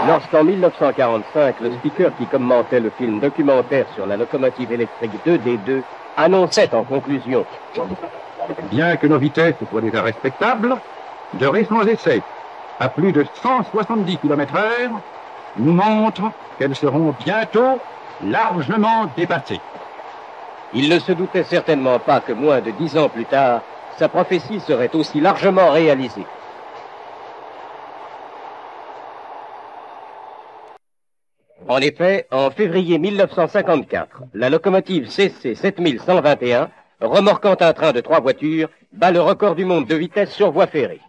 Lorsqu'en 1945, le speaker qui commentait le film documentaire sur la locomotive électrique 2D2 annonçait en conclusion: bien que nos vitesses soient déjà respectables, de récents essais à plus de 170 km/h nous montrent qu'elles seront bientôt largement dépassées. Il ne se doutait certainement pas que moins de 10 ans plus tard, sa prophétie serait aussi largement réalisée. En effet, en février 1954, la locomotive CC 7121, remorquant un train de 3 voitures, bat le record du monde de vitesse sur voie ferrée.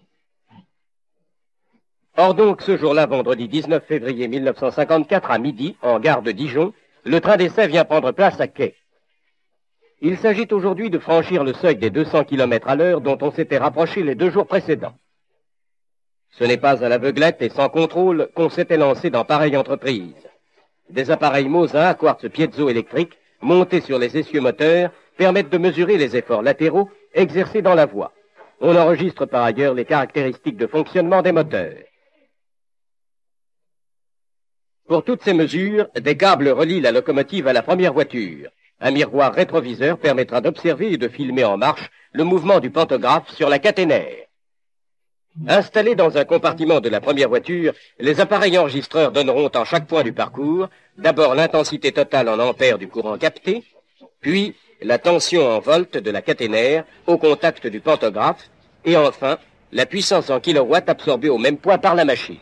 Or donc, ce jour-là, vendredi 19 février 1954, à midi, en gare de Dijon, le train d'essai vient prendre place à quai. Il s'agit aujourd'hui de franchir le seuil des 200 km à l'heure dont on s'était rapproché les 2 jours précédents. Ce n'est pas à l'aveuglette et sans contrôle qu'on s'était lancé dans pareille entreprise. Des appareils Mosin à quartz piezoélectrique, montés sur les essieux moteurs, permettent de mesurer les efforts latéraux exercés dans la voie. On enregistre par ailleurs les caractéristiques de fonctionnement des moteurs. Pour toutes ces mesures, des câbles relient la locomotive à la première voiture. Un miroir rétroviseur permettra d'observer et de filmer en marche le mouvement du pantographe sur la caténaire. Installés dans un compartiment de la première voiture, les appareils enregistreurs donneront en chaque point du parcours d'abord l'intensité totale en ampères du courant capté, puis la tension en volts de la caténaire au contact du pantographe, et enfin la puissance en kilowatts absorbée au même point par la machine.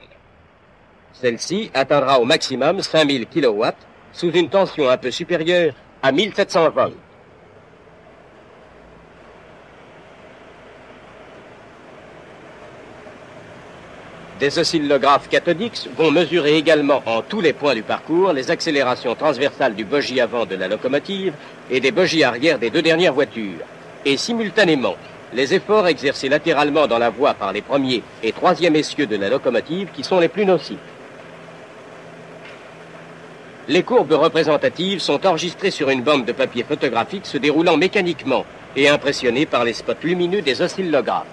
Celle-ci atteindra au maximum 5000 kilowatts sous une tension un peu supérieure à 1700 volts. Des oscillographes cathodiques vont mesurer également en tous les points du parcours les accélérations transversales du bogie avant de la locomotive et des bogies arrière des 2 dernières voitures. Et simultanément, les efforts exercés latéralement dans la voie par les premiers et 3e essieux de la locomotive qui sont les plus nocifs. Les courbes représentatives sont enregistrées sur une bande de papier photographique se déroulant mécaniquement et impressionnées par les spots lumineux des oscillographes.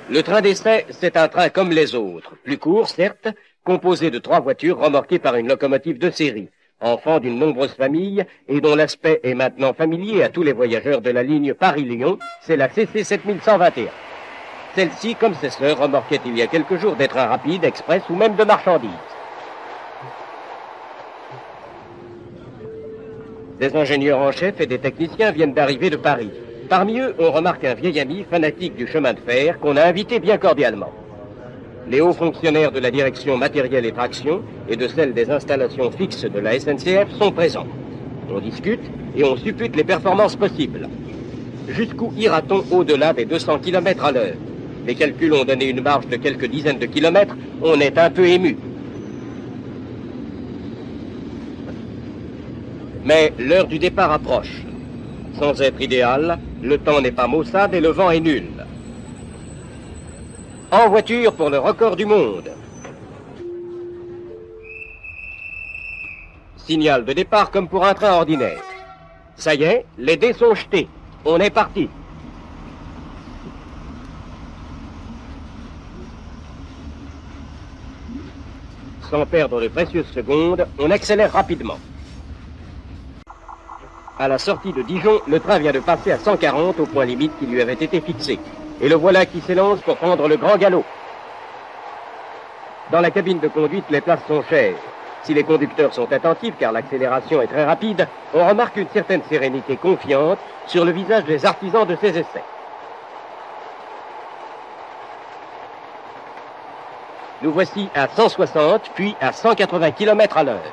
Le train d'essai, c'est un train comme les autres, plus court certes, composé de 3 voitures remorquées par une locomotive de série, enfant d'une nombreuse famille et dont l'aspect est maintenant familier à tous les voyageurs de la ligne Paris-Lyon, c'est la CC 7121. Celle-ci, comme ses sœurs, remorquait il y a quelques jours des trains rapides, express ou même de marchandises. Des ingénieurs en chef et des techniciens viennent d'arriver de Paris. Parmi eux, on remarque un vieil ami fanatique du chemin de fer qu'on a invité bien cordialement. Les hauts fonctionnaires de la direction matériel et traction et de celle des installations fixes de la SNCF sont présents. On discute et on suppute les performances possibles. Jusqu'où ira-t-on au-delà des 200 km à l'heure? Les calculs ont donné une marge de quelques dizaines de kilomètres. On est un peu ému. Mais l'heure du départ approche. Sans être idéal, le temps n'est pas maussade et le vent est nul. En voiture pour le record du monde. Signal de départ comme pour un train ordinaire. Ça y est, les dés sont jetés. On est parti. Sans perdre de précieuses secondes, on accélère rapidement. À la sortie de Dijon, le train vient de passer à 140 au point limite qui lui avait été fixé. Et le voilà qui s'élance pour prendre le grand galop. Dans la cabine de conduite, les places sont chères. Si les conducteurs sont attentifs, car l'accélération est très rapide, on remarque une certaine sérénité confiante sur le visage des artisans de ces essais. Nous voici à 160, puis à 180 km à l'heure.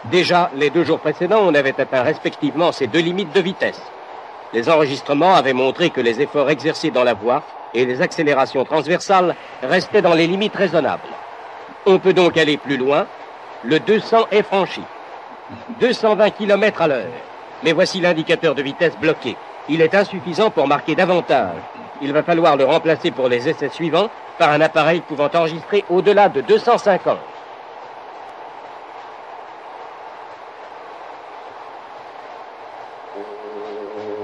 Déjà, les 2 jours précédents, on avait atteint respectivement ces 2 limites de vitesse. Les enregistrements avaient montré que les efforts exercés dans la voie et les accélérations transversales restaient dans les limites raisonnables. On peut donc aller plus loin. Le 200 est franchi. 220 km à l'heure. Mais voici l'indicateur de vitesse bloqué. Il est insuffisant pour marquer davantage. Il va falloir le remplacer pour les essais suivants par un appareil pouvant enregistrer au-delà de 250.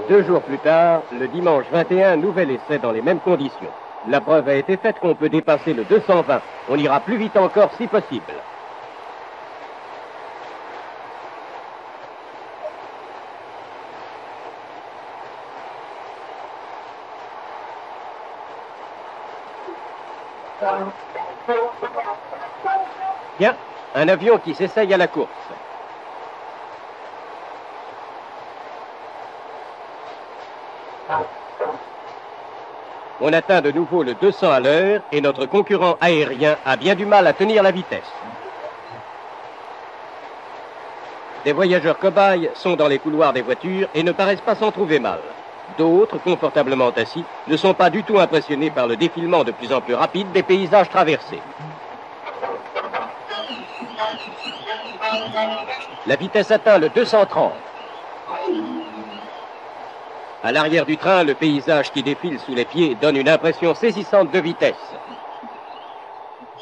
Deux jours plus tard, le dimanche 21, nouvel essai dans les mêmes conditions. La preuve a été faite qu'on peut dépasser le 220. On ira plus vite encore si possible. Bien, un avion qui s'essaye à la course. On atteint de nouveau le 200 à l'heure et notre concurrent aérien a bien du mal à tenir la vitesse. Des voyageurs cobayes sont dans les couloirs des voitures et ne paraissent pas s'en trouver mal. D'autres, confortablement assis, ne sont pas du tout impressionnés par le défilement de plus en plus rapide des paysages traversés. La vitesse atteint le 230. À l'arrière du train, le paysage qui défile sous les pieds donne une impression saisissante de vitesse.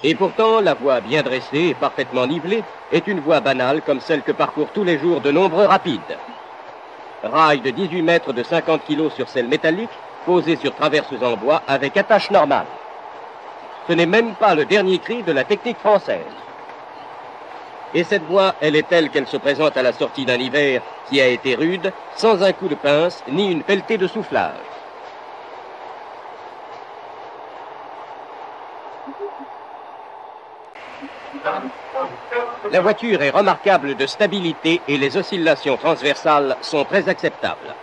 Et pourtant, la voie bien dressée et parfaitement nivelée est une voie banale comme celle que parcourent tous les jours de nombreux rapides. Rail de 18 mètres de 50 kg sur selle métallique, posée sur traverses en bois avec attache normale. Ce n'est même pas le dernier cri de la technique française. Et cette voie, elle est telle qu'elle se présente à la sortie d'un hiver qui a été rude, sans un coup de pince ni une pelletée de soufflage. La voiture est remarquable de stabilité et les oscillations transversales sont très acceptables.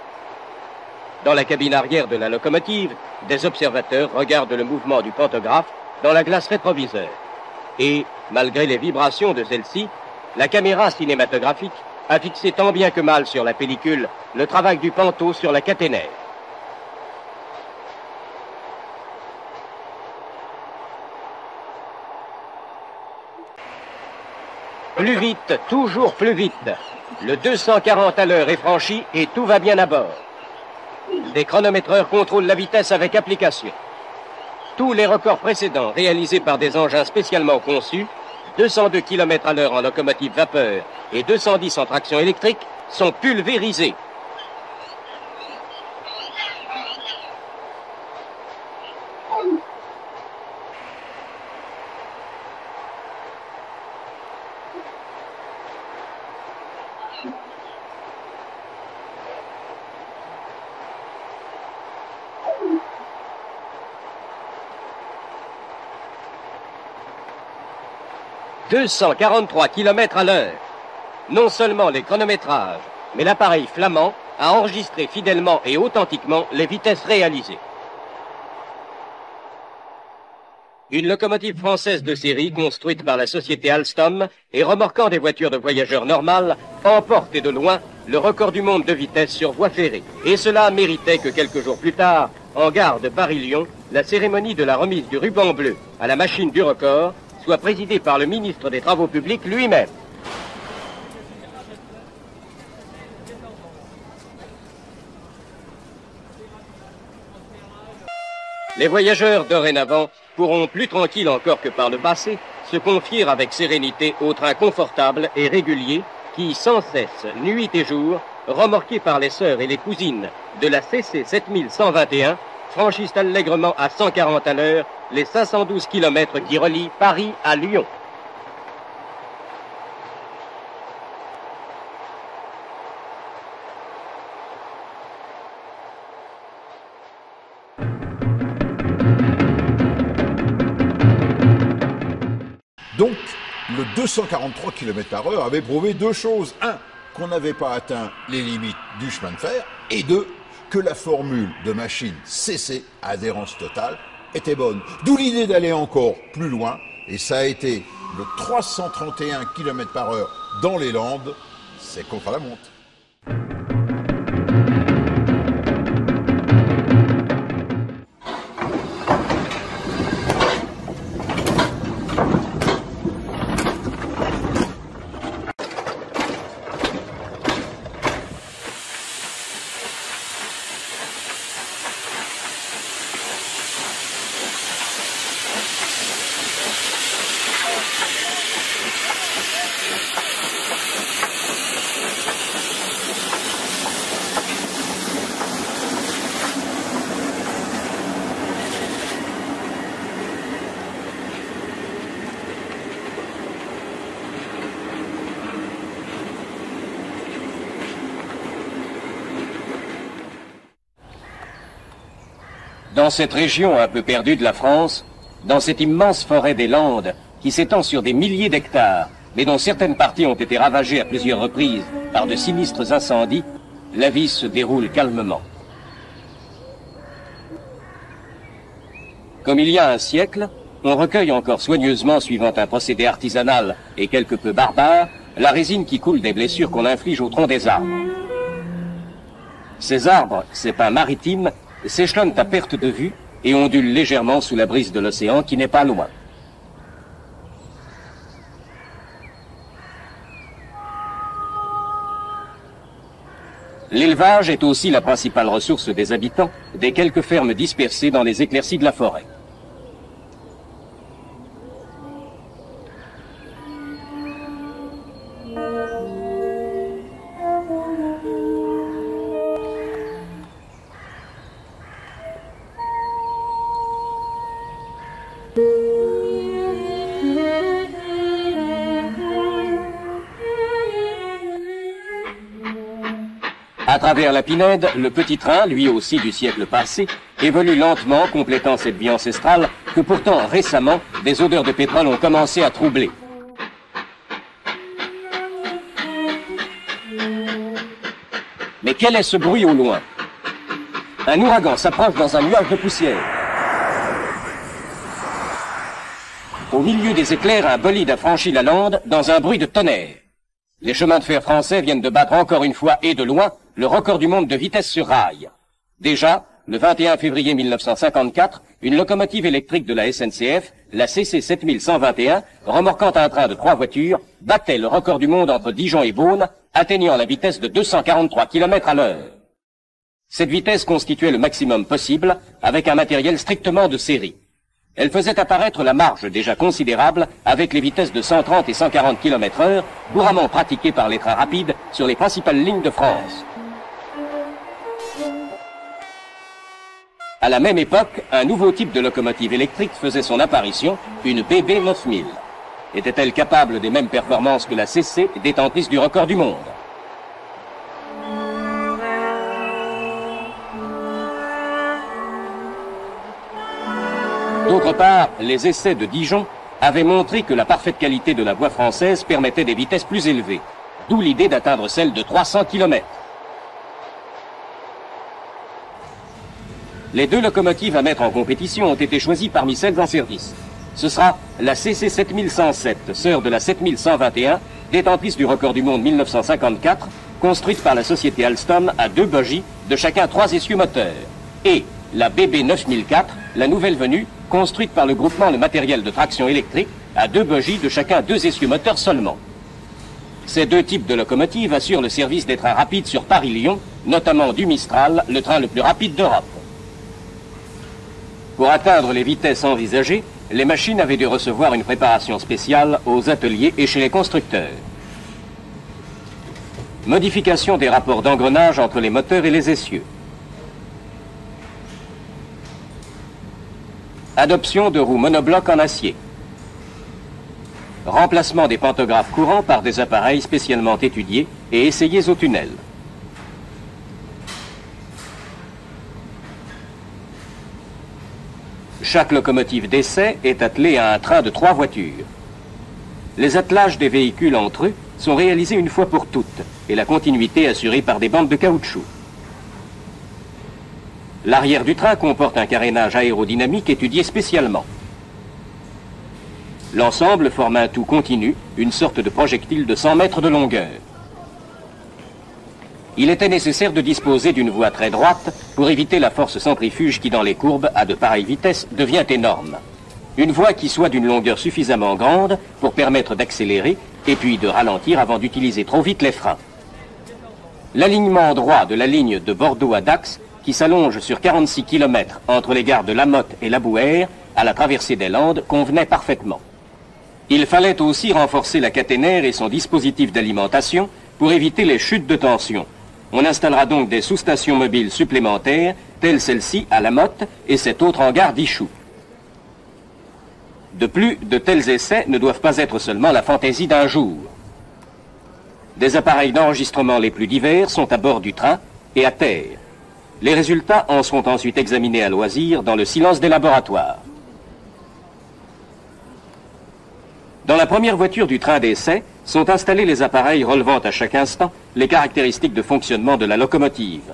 Dans la cabine arrière de la locomotive, des observateurs regardent le mouvement du pantographe dans la glace rétroviseur. Et, malgré les vibrations de celle-ci, la caméra cinématographique a fixé tant bien que mal sur la pellicule le travail du panto sur la caténaire. Plus vite, toujours plus vite. Le 240 à l'heure est franchi et tout va bien à bord. Des chronométreurs contrôlent la vitesse avec application. Tous les records précédents réalisés par des engins spécialement conçus, 202 km à l'heure en locomotive vapeur et 210 en traction électrique, sont pulvérisés. « 243 km à l'heure. Non seulement les chronométrages, mais l'appareil flamand a enregistré fidèlement et authentiquement les vitesses réalisées. Une locomotive française de série construite par la société Alstom et remorquant des voitures de voyageurs normales emporte et de loin le record du monde de vitesse sur voie ferrée. Et cela méritait que quelques jours plus tard, en gare de Paris-Lyon, la cérémonie de la remise du ruban bleu à la machine du record soit présidée par le ministre des Travaux publics lui-même. Les voyageurs, dorénavant, pourront, plus tranquilles encore que par le passé, se confier avec sérénité au train confortable et régulier qui, sans cesse, nuit et jour, remorqués par les sœurs et les cousines de la CC 7121, franchissent allègrement à 140 à l'heure les 512 kilomètres qui relient Paris à Lyon. Donc, le 243 km/h avait prouvé deux choses. Un, qu'on n'avait pas atteint les limites du chemin de fer. Et deux, que la formule de machine CC, adhérence totale, était bonne. D'où l'idée d'aller encore plus loin. Et ça a été le 331 km/h dans les Landes. C'est contre la montre. Dans cette région un peu perdue de la France, dans cette immense forêt des Landes qui s'étend sur des milliers d'hectares, mais dont certaines parties ont été ravagées à plusieurs reprises par de sinistres incendies, la vie se déroule calmement. Comme il y a un siècle, on recueille encore soigneusement, suivant un procédé artisanal et quelque peu barbare, la résine qui coule des blessures qu'on inflige au tronc des arbres. Ces arbres, ces pins maritimes, s'échelonnent à perte de vue et ondulent légèrement sous la brise de l'océan qui n'est pas loin. L'élevage est aussi la principale ressource des habitants des quelques fermes dispersées dans les éclaircies de la forêt. À travers la Pinède, le petit train, lui aussi du siècle passé, évolue lentement, complétant cette vie ancestrale que pourtant récemment, des odeurs de pétrole ont commencé à troubler. Mais quel est ce bruit au loin? Un ouragan s'approche dans un nuage de poussière. Au milieu des éclairs, un bolide a franchi la lande dans un bruit de tonnerre. Les chemins de fer français viennent de battre encore une fois et de loin le record du monde de vitesse sur rail. Déjà, le 21 février 1954, une locomotive électrique de la SNCF, la CC 7121, remorquant un train de 3 voitures, battait le record du monde entre Dijon et Beaune, atteignant la vitesse de 243 km à l'heure. Cette vitesse constituait le maximum possible avec un matériel strictement de série. Elle faisait apparaître la marge déjà considérable avec les vitesses de 130 et 140 km/h, couramment pratiquées par les trains rapides sur les principales lignes de France. À la même époque, un nouveau type de locomotive électrique faisait son apparition, une BB 9000. Était-elle capable des mêmes performances que la CC, détentrice du record du monde? D'autre part, les essais de Dijon avaient montré que la parfaite qualité de la voie française permettait des vitesses plus élevées, d'où l'idée d'atteindre celle de 300 km. Les deux locomotives à mettre en compétition ont été choisies parmi celles en service. Ce sera la CC 7107, sœur de la 7121, détentrice du record du monde 1954, construite par la société Alstom à 2 bogies de chacun 3 essieux moteurs, et la BB 9004, la nouvelle venue, construite par le groupement Le Matériel de Traction Électrique à 2 bogies de chacun 2 essieux moteurs seulement. Ces deux types de locomotives assurent le service des trains rapides sur Paris-Lyon, notamment du Mistral, le train le plus rapide d'Europe. Pour atteindre les vitesses envisagées, les machines avaient dû recevoir une préparation spéciale aux ateliers et chez les constructeurs. Modification des rapports d'engrenage entre les moteurs et les essieux. Adoption de roues monoblocs en acier. Remplacement des pantographes courants par des appareils spécialement étudiés et essayés au tunnel. Chaque locomotive d'essai est attelée à un train de 3 voitures. Les attelages des véhicules entre eux sont réalisés une fois pour toutes et la continuité assurée par des bandes de caoutchouc. L'arrière du train comporte un carénage aérodynamique étudié spécialement. L'ensemble forme un tout continu, une sorte de projectile de 100 mètres de longueur. Il était nécessaire de disposer d'une voie très droite pour éviter la force centrifuge qui, dans les courbes à de pareilles vitesses, devient énorme. Une voie qui soit d'une longueur suffisamment grande pour permettre d'accélérer et puis de ralentir avant d'utiliser trop vite les freins. L'alignement droit de la ligne de Bordeaux à Dax, qui s'allonge sur 46 km entre les gares de Lamotte et La Bouère, à la traversée des Landes, convenait parfaitement. Il fallait aussi renforcer la caténaire et son dispositif d'alimentation pour éviter les chutes de tension. On installera donc des sous-stations mobiles supplémentaires, telles celle-ci à Lamotte et cette autre en gare d'Ichoux. De plus, de tels essais ne doivent pas être seulement la fantaisie d'un jour. Des appareils d'enregistrement les plus divers sont à bord du train et à terre. Les résultats en seront ensuite examinés à loisir dans le silence des laboratoires. Dans la première voiture du train d'essai sont installés les appareils relevant à chaque instant les caractéristiques de fonctionnement de la locomotive.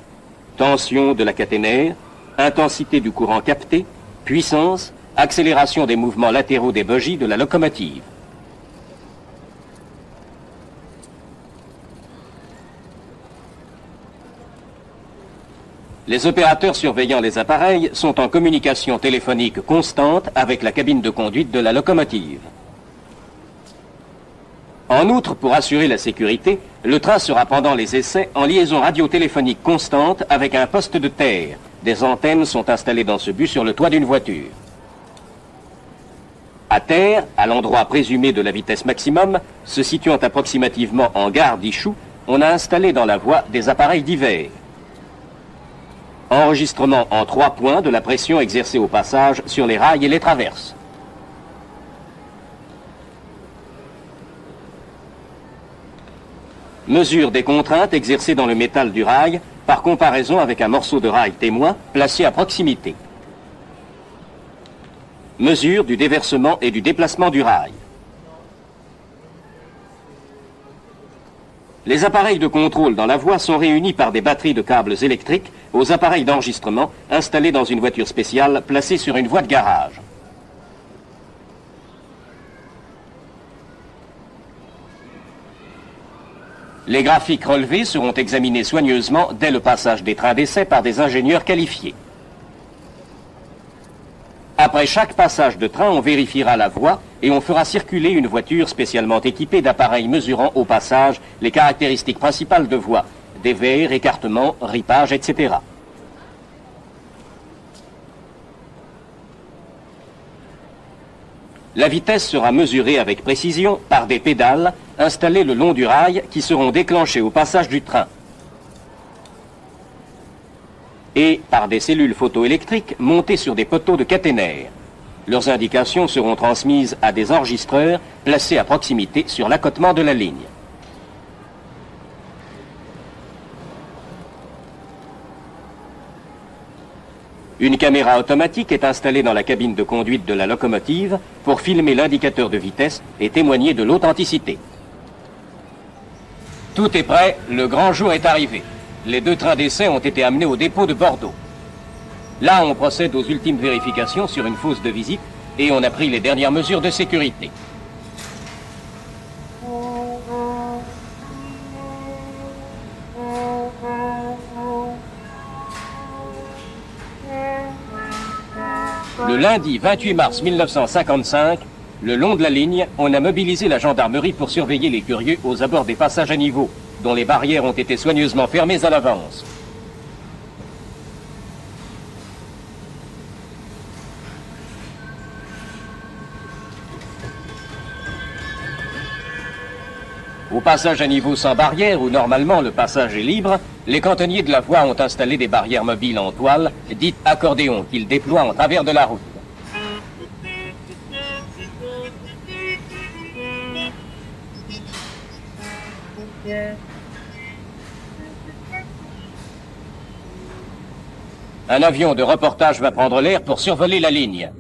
Tension de la caténaire, intensité du courant capté, puissance, accélération des mouvements latéraux des bogies de la locomotive. Les opérateurs surveillant les appareils sont en communication téléphonique constante avec la cabine de conduite de la locomotive. En outre, pour assurer la sécurité, le train sera pendant les essais en liaison radiotéléphonique constante avec un poste de terre. Des antennes sont installées dans ce but sur le toit d'une voiture. À terre, à l'endroit présumé de la vitesse maximum, se situant approximativement en gare d'Ichoux, on a installé dans la voie des appareils divers. Enregistrement en 3 points de la pression exercée au passage sur les rails et les traverses. Mesure des contraintes exercées dans le métal du rail par comparaison avec un morceau de rail témoin placé à proximité. Mesure du déversement et du déplacement du rail. Les appareils de contrôle dans la voie sont réunis par des batteries de câbles électriques aux appareils d'enregistrement installés dans une voiture spéciale placée sur une voie de garage. Les graphiques relevés seront examinés soigneusement dès le passage des trains d'essai par des ingénieurs qualifiés. Après chaque passage de train, on vérifiera la voie et on fera circuler une voiture spécialement équipée d'appareils mesurant au passage les caractéristiques principales de voie, dévers, écartement, ripage, etc. La vitesse sera mesurée avec précision par des pédales installées le long du rail qui seront déclenchées au passage du train et par des cellules photoélectriques montées sur des poteaux de caténaire. Leurs indications seront transmises à des enregistreurs placés à proximité sur l'accotement de la ligne. Une caméra automatique est installée dans la cabine de conduite de la locomotive pour filmer l'indicateur de vitesse et témoigner de l'authenticité. Tout est prêt, le grand jour est arrivé. Les 2 trains d'essai ont été amenés au dépôt de Bordeaux. Là, on procède aux ultimes vérifications sur une fosse de visite et on a pris les dernières mesures de sécurité. Le lundi 28 mars 1955, le long de la ligne, on a mobilisé la gendarmerie pour surveiller les curieux aux abords des passages à niveau, dont les barrières ont été soigneusement fermées à l'avance. Au passage à niveau sans barrière, où normalement le passage est libre, les cantonniers de la voie ont installé des barrières mobiles en toile, dites accordéons, qu'ils déploient en travers de la route. Un avion de reportage va prendre l'air pour survoler la ligne.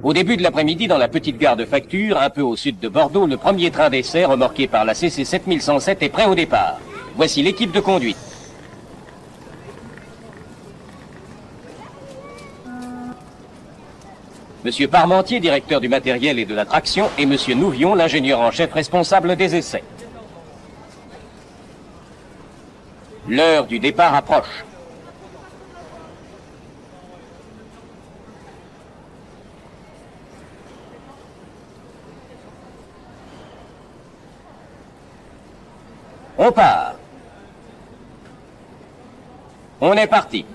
Au début de l'après-midi, dans la petite gare de Facture, un peu au sud de Bordeaux, le premier train d'essai remorqué par la CC 7107 est prêt au départ. Voici l'équipe de conduite. Monsieur Parmentier, directeur du matériel et de la traction, et Monsieur Nouvion, l'ingénieur en chef responsable des essais. L'heure du départ approche. On part. On est parti.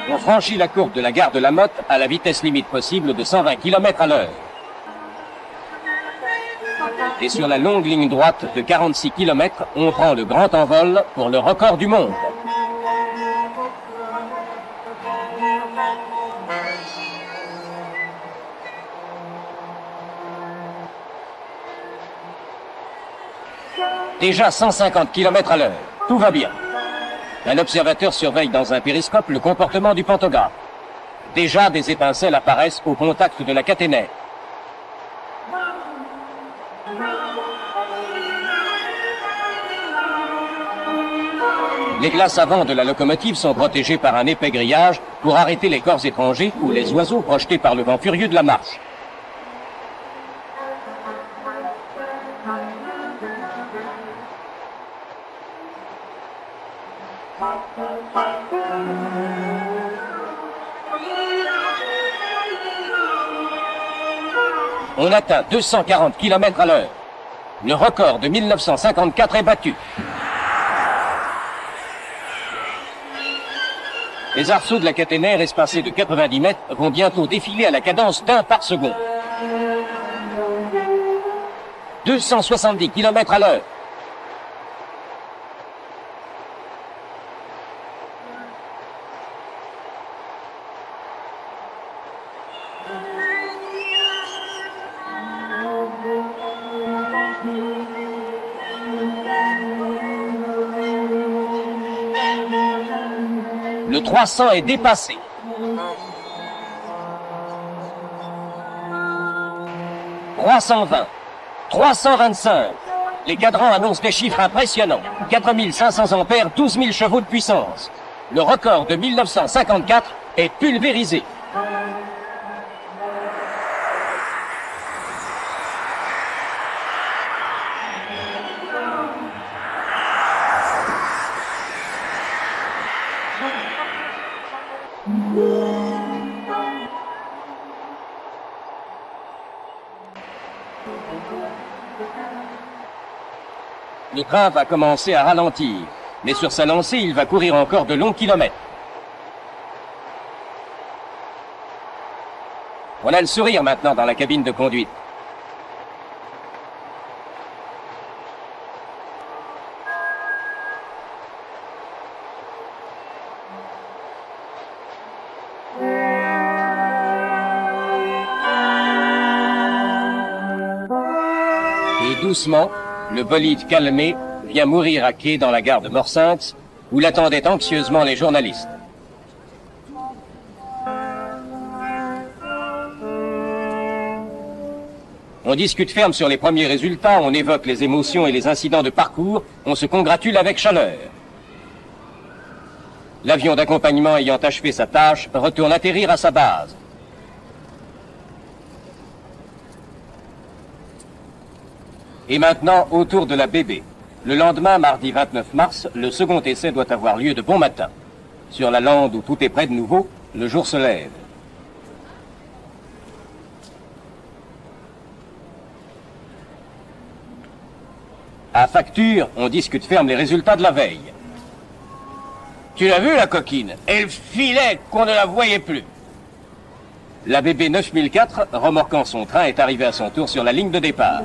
On franchit la courbe de la gare de la Motte à la vitesse limite possible de 120 km à l'heure. Et sur la longue ligne droite de 46 km, on prend le grand envol pour le record du monde. Déjà 150 km à l'heure. Tout va bien. Un observateur surveille dans un périscope le comportement du pantographe. Déjà, des étincelles apparaissent au contact de la caténaire. Les glaces avant de la locomotive sont protégées par un épais grillage pour arrêter les corps étrangers ou les oiseaux projetés par le vent furieux de la marche. On atteint 240 km à l'heure. Le record de 1954 est battu. Les arceaux de la caténaire, espacés de 90 mètres, vont bientôt défiler à la cadence d'1 par seconde. 270 km à l'heure. Le 300 est dépassé. « 320, 325. Les cadrans annoncent des chiffres impressionnants. 4500 ampères, 12 000 chevaux de puissance. Le record de 1954 est pulvérisé. Le train va commencer à ralentir, mais sur sa lancée, il va courir encore de longs kilomètres. On a le sourire maintenant dans la cabine de conduite. Et doucement, le bolide calmé vient mourir à quai dans la gare de Morsinx, où l'attendaient anxieusement les journalistes. On discute ferme sur les premiers résultats, on évoque les émotions et les incidents de parcours, on se congratule avec chaleur. L'avion d'accompagnement ayant achevé sa tâche retourne atterrir à sa base. Et maintenant, autour de la bébé. Le lendemain, mardi 29 mars, le second essai doit avoir lieu de bon matin. Sur la lande où tout est prêt de nouveau, le jour se lève. À facture, on discute ferme les résultats de la veille. Tu l'as vu, la coquine? Elle filait qu'on ne la voyait plus. La bébé 9004, remorquant son train, est arrivée à son tour sur la ligne de départ.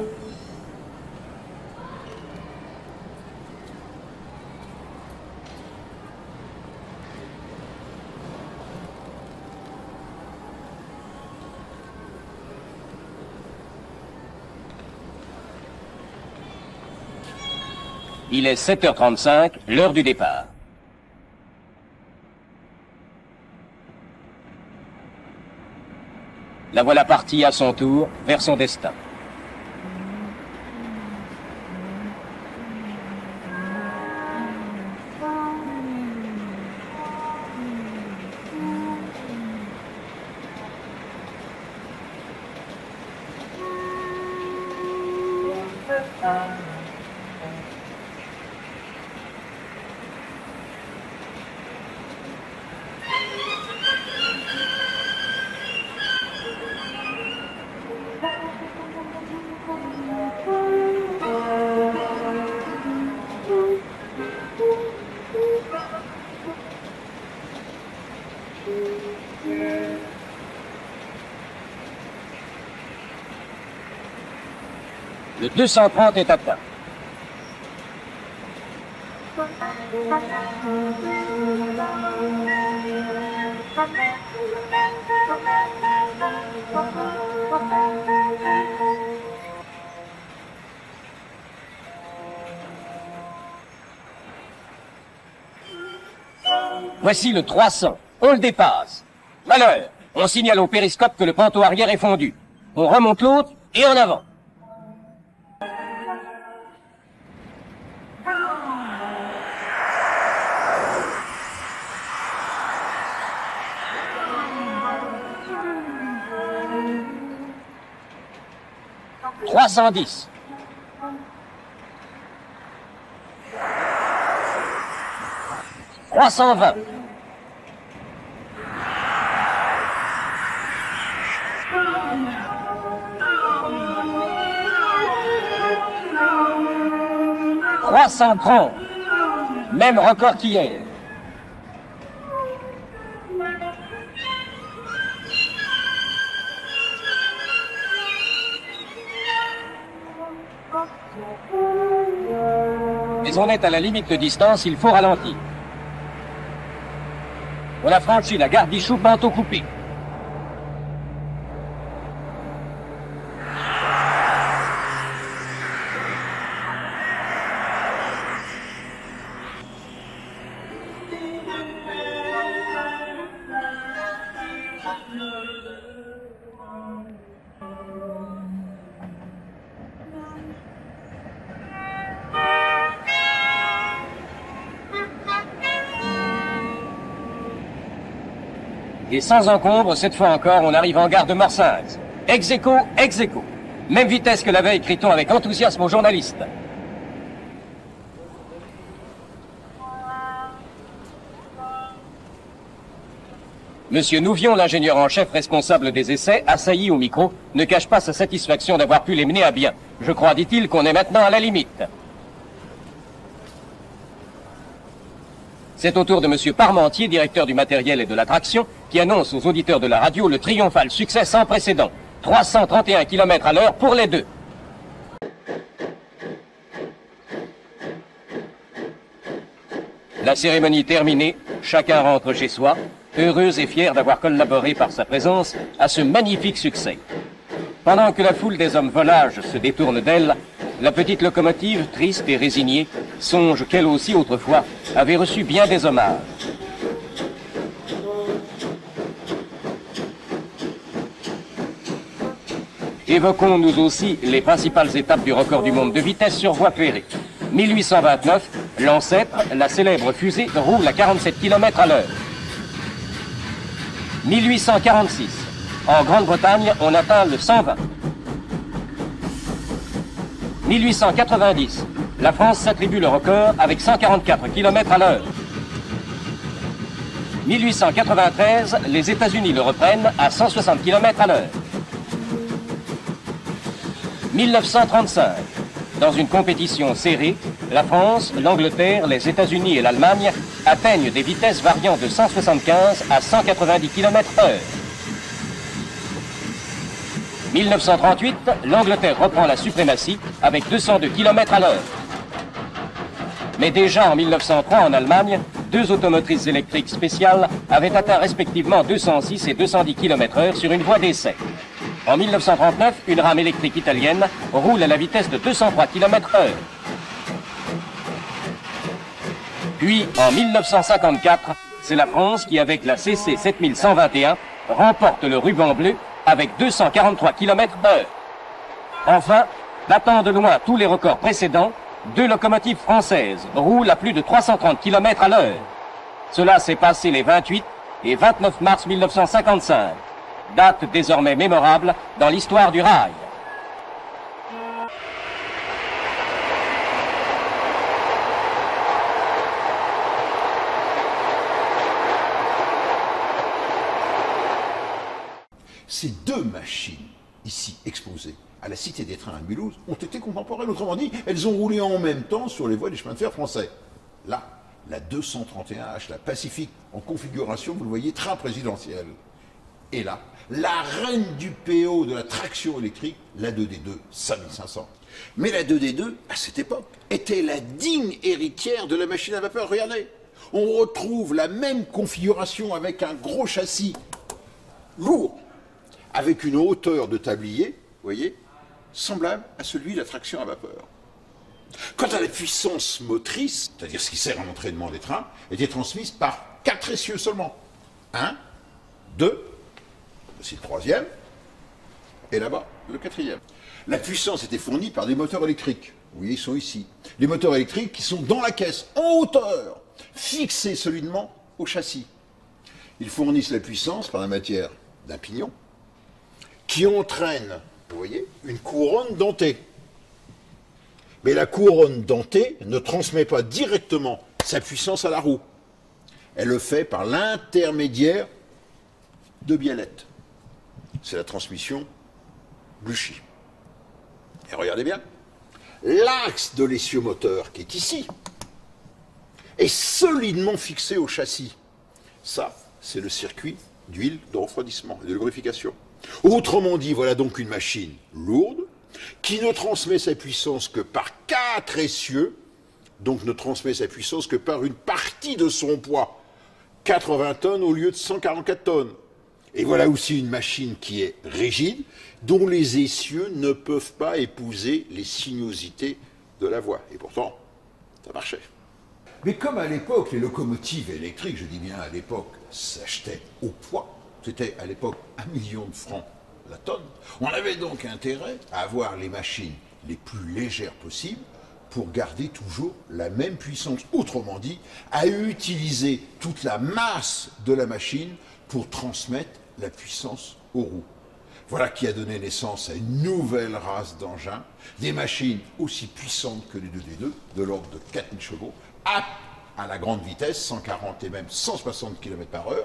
Il est 7h35, l'heure du départ. La voilà partie à son tour vers son destin. Le 230 est atteint. Voici le 300. On le dépasse. Malheur, on signale au périscope que le panneau arrière est fondu. On remonte l'autre et en avant. « 310. 320. 330. Même record qu'hier. Mais on est à la limite de distance, il faut ralentir. On a franchi la gare d'Ichou, manteau coupé. Et sans encombre, cette fois encore, on arrive en gare de Morsings. Ex aequo, ex aequo. Même vitesse que la veille, crie-t-on avec enthousiasme aux journalistes. Monsieur Nouvion, l'ingénieur en chef responsable des essais, assailli au micro, ne cache pas sa satisfaction d'avoir pu les mener à bien. Je crois, dit-il, qu'on est maintenant à la limite. C'est au tour de Monsieur Parmentier, directeur du matériel et de l'attraction, qui annonce aux auditeurs de la radio le triomphal succès sans précédent. 331 km à l'heure pour les deux. La cérémonie terminée, chacun rentre chez soi, heureux et fier d'avoir collaboré par sa présence à ce magnifique succès. Pendant que la foule des hommes volages se détourne d'elle, la petite locomotive, triste et résignée, songe qu'elle aussi autrefois avait reçu bien des hommages. Évoquons nous aussi les principales étapes du record du monde de vitesse sur voie ferrée. 1829, l'ancêtre, la célèbre fusée, roule à 47 km à l'heure. 1846, en Grande-Bretagne, on atteint le 120. 1890, la France s'attribue le record avec 144 km à l'heure. 1893, les États-Unis le reprennent à 160 km à l'heure. 1935, dans une compétition serrée, la France, l'Angleterre, les États-Unis et l'Allemagne atteignent des vitesses variant de 175 à 190 km/h. 1938, l'Angleterre reprend la suprématie avec 202 km à l'heure. Mais déjà en 1903, en Allemagne, deux automotrices électriques spéciales avaient atteint respectivement 206 et 210 km/h sur une voie d'essai. En 1939, une rame électrique italienne roule à la vitesse de 203 km/h. Puis, en 1954, c'est la France qui, avec la CC 7121, remporte le ruban bleu avec 243 km/h. Enfin, battant de loin tous les records précédents, deux locomotives françaises roulent à plus de 330 km à l'heure. Cela s'est passé les 28 et 29 mars 1955. Date désormais mémorable dans l'histoire du rail. Ces deux machines, ici exposées à la Cité des Trains à Mulhouse, ont été contemporaines. Autrement dit, elles ont roulé en même temps sur les voies des chemins de fer français. Là, la 231H, la Pacifique, en configuration, vous le voyez, train présidentiel. Et là, la reine du PO de la traction électrique, la 2D2 5500. Mais la 2D2, à cette époque, était la digne héritière de la machine à vapeur. Regardez, on retrouve la même configuration avec un gros châssis lourd, avec une hauteur de tablier, vous voyez, semblable à celui de la traction à vapeur. Quant à la puissance motrice, c'est-à-dire ce qui sert à l'entraînement des trains, était transmise par 4 essieux seulement. 1, 2, voici le troisième, et là-bas, le quatrième. La puissance était fournie par des moteurs électriques. Vous voyez, ils sont ici. Les moteurs électriques qui sont dans la caisse, en hauteur, fixés solidement au châssis. Ils fournissent la puissance par la matière d'un pignon, qui entraîne, vous voyez, une couronne dentée. Mais la couronne dentée ne transmet pas directement sa puissance à la roue. Elle le fait par l'intermédiaire de biellettes. C'est la transmission Bluchy. Et regardez bien, l'axe de l'essieu moteur qui est ici est solidement fixé au châssis. Ça, c'est le circuit d'huile de refroidissement et de lubrification. Autrement dit, voilà donc une machine lourde qui ne transmet sa puissance que par 4 essieux, donc ne transmet sa puissance que par une partie de son poids, 80 tonnes au lieu de 144 tonnes. Et voilà aussi une machine qui est rigide, dont les essieux ne peuvent pas épouser les sinuosités de la voie. Et pourtant, ça marchait. Mais comme à l'époque, les locomotives électriques, je dis bien à l'époque, s'achetaient au poids, c'était à l'époque 1 million de francs la tonne, on avait donc intérêt à avoir les machines les plus légères possibles pour garder toujours la même puissance. Autrement dit, à utiliser toute la masse de la machine pour transmettre la puissance aux roues. Voilà qui a donné naissance à une nouvelle race d'engins, des machines aussi puissantes que les 2D2, de l'ordre de 4000 chevaux, aptes à la grande vitesse, 140 et même 160 km/h,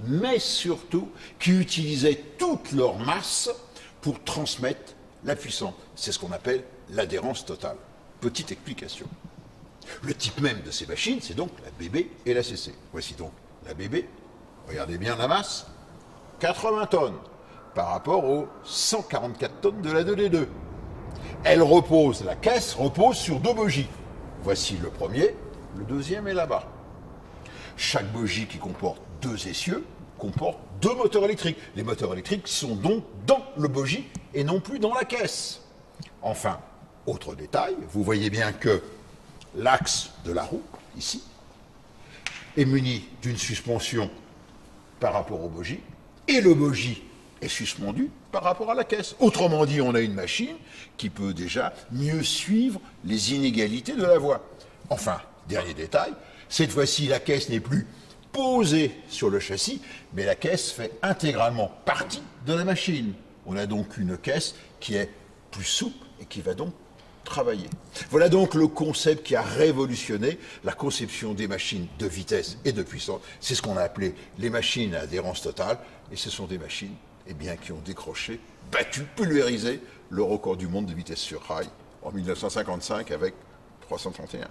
mais surtout qui utilisaient toute leur masse pour transmettre la puissance. C'est ce qu'on appelle l'adhérence totale. Petite explication. Le type même de ces machines, c'est donc la BB et la CC. Voici donc la BB. Regardez bien la masse. 80 tonnes par rapport aux 144 tonnes de la 2D2. La caisse repose sur 2 bogies. Voici le premier, le deuxième est là-bas. Chaque bogie qui comporte 2 essieux comporte 2 moteurs électriques. Les moteurs électriques sont donc dans le bogie et non plus dans la caisse. Enfin, autre détail, vous voyez bien que l'axe de la roue, ici, est muni d'une suspension par rapport au bogie, et le bogie est suspendu par rapport à la caisse. Autrement dit, on a une machine qui peut déjà mieux suivre les inégalités de la voie. Enfin, dernier détail, cette fois-ci, la caisse n'est plus posée sur le châssis, mais la caisse fait intégralement partie de la machine. On a donc une caisse qui est plus souple et qui va donc travailler. Voilà donc le concept qui a révolutionné la conception des machines de vitesse et de puissance. C'est ce qu'on a appelé les machines à adhérence totale, et ce sont des machines qui ont décroché, battu, pulvérisé le record du monde de vitesse sur rail en 1955 avec 331.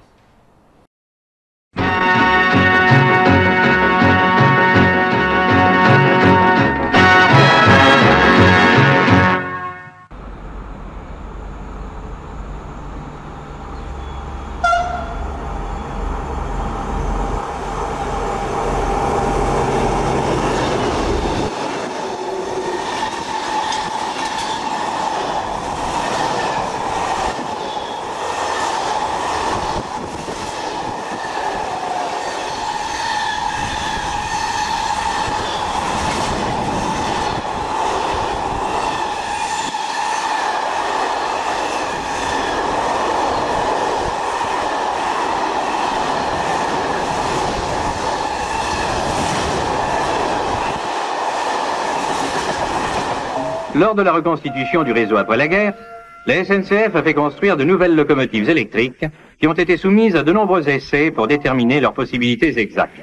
Lors de la reconstitution du réseau après la guerre, la SNCF a fait construire de nouvelles locomotives électriques qui ont été soumises à de nombreux essais pour déterminer leurs possibilités exactes.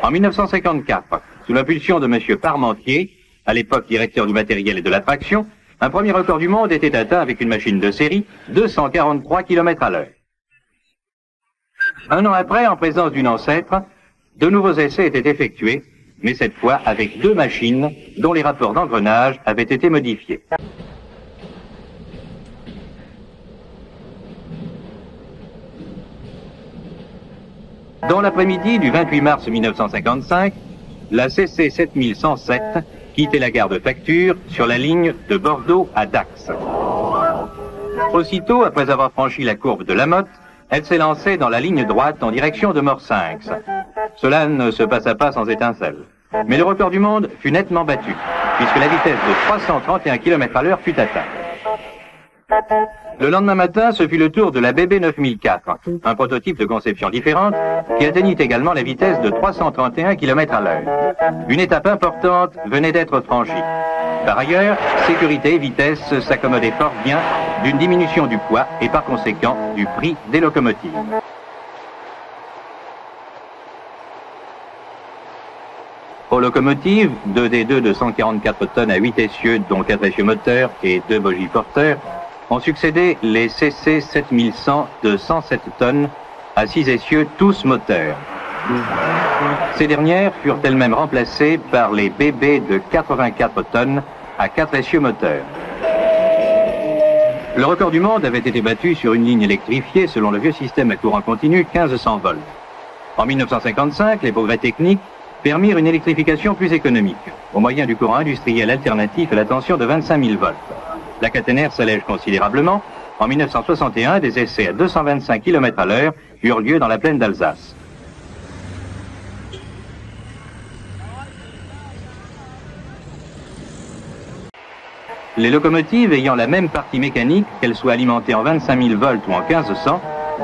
En 1954, sous l'impulsion de M. Parmentier, à l'époque directeur du matériel et de la traction, un premier record du monde était atteint avec une machine de série, 243 km à l'heure. Un an après, en présence d'une ancêtre, de nouveaux essais étaient effectués, mais cette fois avec deux machines dont les rapports d'engrenage avaient été modifiés. Dans l'après-midi du 28 mars 1955, la CC 7107 quittait la gare de Facture sur la ligne de Bordeaux à Dax. Aussitôt, après avoir franchi la courbe de la Motte, elle s'est lancée dans la ligne droite en direction de Morsinx. Cela ne se passa pas sans étincelle. Mais le record du monde fut nettement battu, puisque la vitesse de 331 km à l'heure fut atteinte. Le lendemain matin, ce fut le tour de la BB 9004, un prototype de conception différente, qui atteignit également la vitesse de 331 km à l'heure. Une étape importante venait d'être franchie. Par ailleurs, sécurité et vitesse s'accommodaient fort bien d'une diminution du poids et par conséquent du prix des locomotives. Aux locomotives, 2D2 de 144 tonnes à 8 essieux, dont 4 essieux moteurs et 2 bogies porteurs, ont succédé les CC 7100 de 107 tonnes à 6 essieux, tous moteurs. Ces dernières furent elles-mêmes remplacées par les BB de 84 tonnes à 4 essieux moteurs. Le record du monde avait été battu sur une ligne électrifiée selon le vieux système à courant continu 1500 volts. En 1955, les progrès techniques permirent une électrification plus économique, au moyen du courant industriel alternatif à la tension de 25 000 volts. La caténaire s'allège considérablement. En 1961, des essais à 225 km à l'heure eurent lieu dans la plaine d'Alsace. Les locomotives ayant la même partie mécanique, qu'elles soient alimentées en 25 000 volts ou en 1500,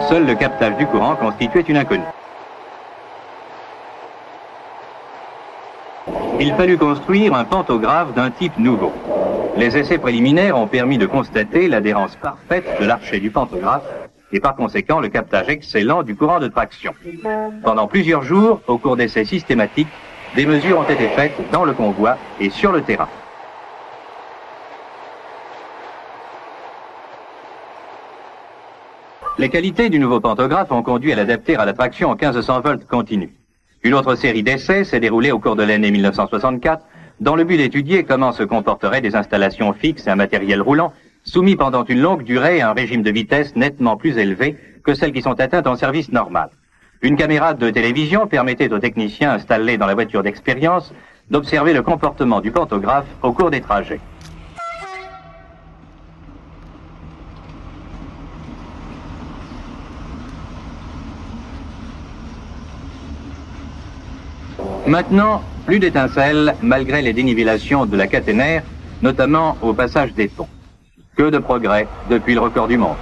seul le captage du courant constituait une inconnue. Il fallut construire un pantographe d'un type nouveau. Les essais préliminaires ont permis de constater l'adhérence parfaite de l'archet du pantographe et par conséquent le captage excellent du courant de traction. Pendant plusieurs jours, au cours d'essais systématiques, des mesures ont été faites dans le convoi et sur le terrain. Les qualités du nouveau pantographe ont conduit à l'adapter à la traction en 1500 volts continu. Une autre série d'essais s'est déroulée au cours de l'année 1964 dans le but d'étudier comment se comporteraient des installations fixes et un matériel roulant soumis pendant une longue durée à un régime de vitesse nettement plus élevé que celles qui sont atteintes en service normal. Une caméra de télévision permettait aux techniciens installés dans la voiture d'expérience d'observer le comportement du pantographe au cours des trajets. Maintenant, plus d'étincelles malgré les dénivellations de la caténaire notamment au passage des ponts. Que de progrès depuis le record du monde.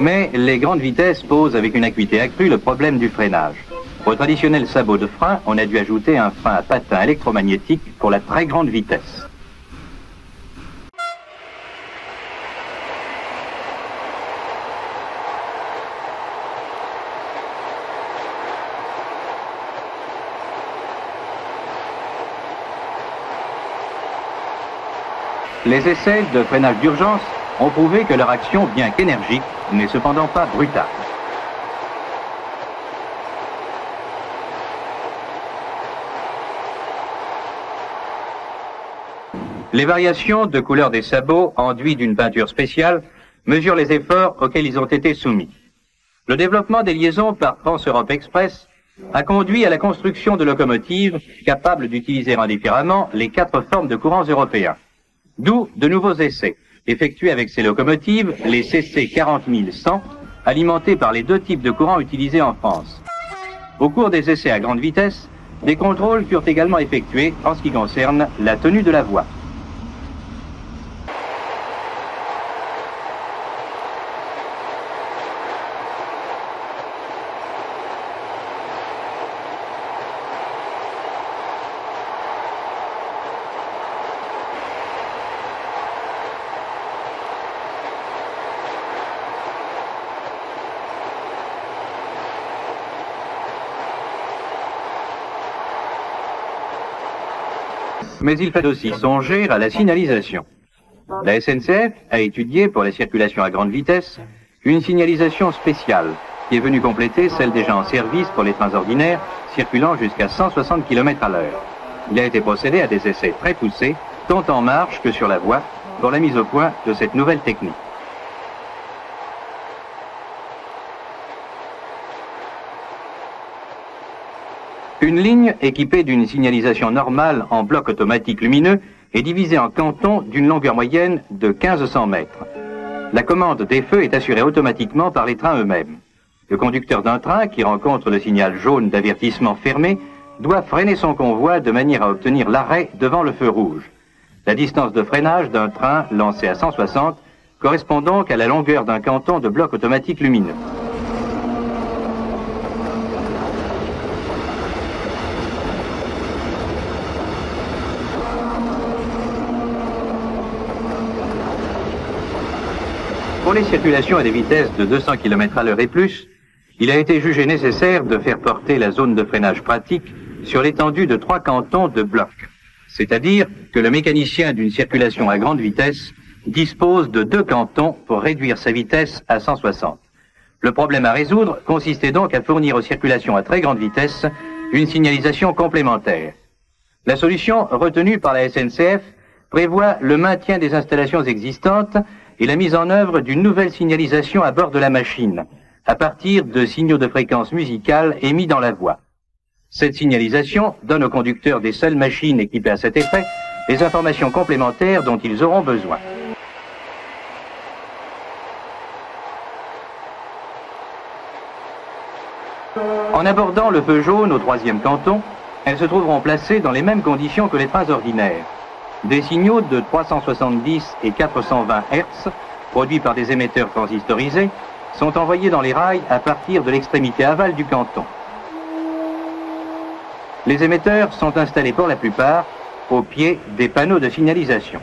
Mais les grandes vitesses posent avec une acuité accrue le problème du freinage. Au traditionnel sabot de frein, on a dû ajouter un frein à patins électromagnétique pour la très grande vitesse. Les essais de freinage d'urgence ont prouvé que leur action, bien qu'énergique, n'est cependant pas brutale. Les variations de couleur des sabots, enduits d'une peinture spéciale, mesurent les efforts auxquels ils ont été soumis. Le développement des liaisons par Trans-Europe Express a conduit à la construction de locomotives capables d'utiliser indifféremment les 4 formes de courants européens. D'où de nouveaux essais, effectués avec ces locomotives, les CC 40100, alimentés par les 2 types de courants utilisés en France. Au cours des essais à grande vitesse, des contrôles furent également effectués en ce qui concerne la tenue de la voie. Mais il faut aussi songer à la signalisation. La SNCF a étudié pour la circulation à grande vitesse une signalisation spéciale qui est venue compléter celle déjà en service pour les trains ordinaires circulant jusqu'à 160 km/h. Il a été procédé à des essais très poussés, tant en marche que sur la voie, pour la mise au point de cette nouvelle technique. Une ligne équipée d'une signalisation normale en bloc automatique lumineux est divisée en cantons d'une longueur moyenne de 1500 mètres. La commande des feux est assurée automatiquement par les trains eux-mêmes. Le conducteur d'un train qui rencontre le signal jaune d'avertissement fermé doit freiner son convoi de manière à obtenir l'arrêt devant le feu rouge. La distance de freinage d'un train lancé à 160 correspond donc à la longueur d'un canton de bloc automatique lumineux. Pour les circulations à des vitesses de 200 km/h et plus, il a été jugé nécessaire de faire porter la zone de freinage pratique sur l'étendue de 3 cantons de bloc. C'est-à-dire que le mécanicien d'une circulation à grande vitesse dispose de 2 cantons pour réduire sa vitesse à 160. Le problème à résoudre consistait donc à fournir aux circulations à très grande vitesse une signalisation complémentaire. La solution retenue par la SNCF prévoit le maintien des installations existantes et la mise en œuvre d'une nouvelle signalisation à bord de la machine, à partir de signaux de fréquence musicale émis dans la voie. Cette signalisation donne aux conducteurs des seules machines équipées à cet effet les informations complémentaires dont ils auront besoin. En abordant le feu jaune au 3e canton, elles se trouveront placées dans les mêmes conditions que les trains ordinaires. Des signaux de 370 et 420 Hz, produits par des émetteurs transistorisés, sont envoyés dans les rails à partir de l'extrémité aval du canton. Les émetteurs sont installés pour la plupart au pied des panneaux de signalisation.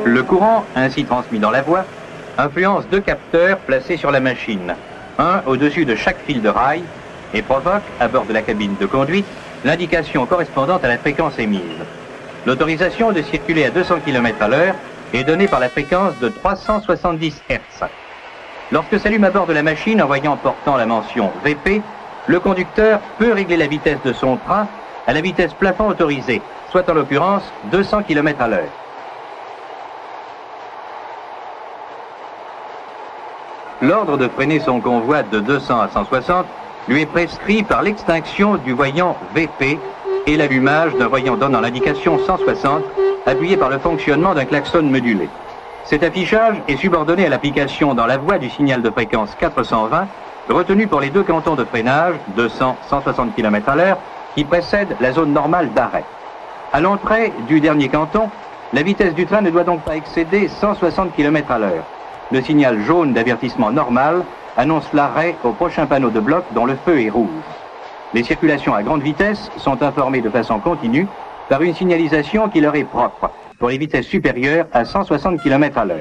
Le courant ainsi transmis dans la voie influence 2 capteurs placés sur la machine, un au-dessus de chaque fil de rail, et provoque, à bord de la cabine de conduite, l'indication correspondante à la fréquence émise. L'autorisation de circuler à 200 km/h est donné par la fréquence de 370 Hz. Lorsque s'allume à bord de la machine un voyant portant la mention VP, le conducteur peut régler la vitesse de son train à la vitesse plafond autorisée, soit en l'occurrence 200 km/h. L'ordre de freiner son convoi de 200 à 160 lui est prescrit par l'extinction du voyant VP et l'allumage d'un voyant donnant l'indication 160, appuyé par le fonctionnement d'un klaxon modulé. Cet affichage est subordonné à l'application dans la voie du signal de fréquence 420, retenu pour les deux cantons de freinage, 200-160 km/h, qui précèdent la zone normale d'arrêt. À l'entrée du dernier canton, la vitesse du train ne doit donc pas excéder 160 km/h. Le signal jaune d'avertissement normal annonce l'arrêt au prochain panneau de bloc dont le feu est rouge. Les circulations à grande vitesse sont informées de façon continue par une signalisation qui leur est propre, pour les vitesses supérieures à 160 km/h.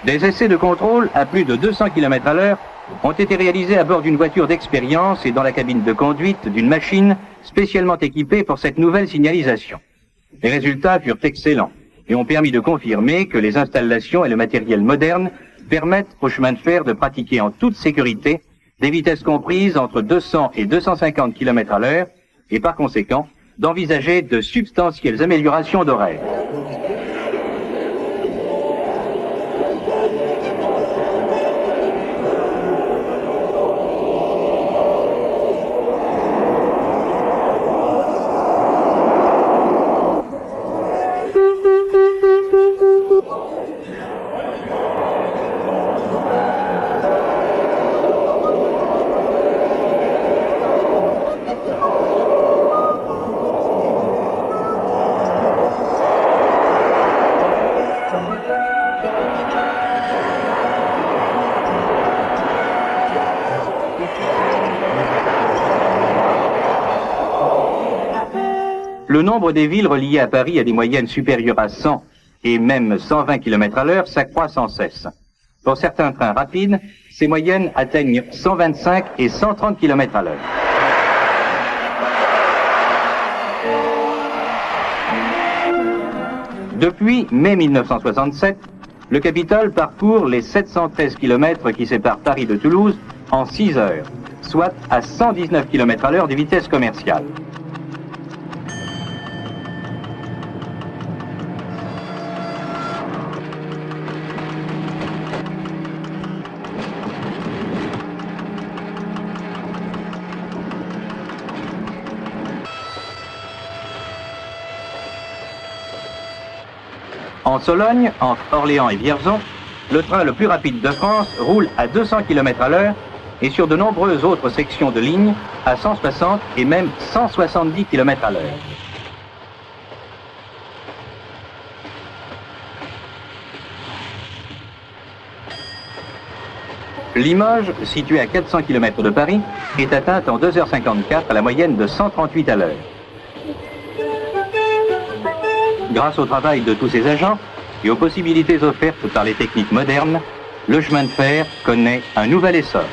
Des essais de contrôle à plus de 200 km/h ont été réalisés à bord d'une voiture d'expérience et dans la cabine de conduite d'une machine spécialement équipée pour cette nouvelle signalisation. Les résultats furent excellents et ont permis de confirmer que les installations et le matériel moderne permettent aux chemins de fer de pratiquer en toute sécurité des vitesses comprises entre 200 et 250 km/h et par conséquent d'envisager de substantielles améliorations d'horaire. Le nombre des villes reliées à Paris à des moyennes supérieures à 100 et même 120 km/h s'accroît sans cesse. Pour certains trains rapides, ces moyennes atteignent 125 et 130 km/h. Depuis mai 1967, le Capitole parcourt les 713 km qui séparent Paris de Toulouse en 6 heures, soit à 119 km/h de vitesse commerciale. En Sologne, entre Orléans et Vierzon, le train le plus rapide de France roule à 200 km/h et sur de nombreuses autres sections de ligne à 160 et même 170 km/h. Limoges, située à 400 km de Paris, est atteinte en 2h54 à la moyenne de 138 à l'heure. Grâce au travail de tous ces agents et aux possibilités offertes par les techniques modernes, le chemin de fer connaît un nouvel essor.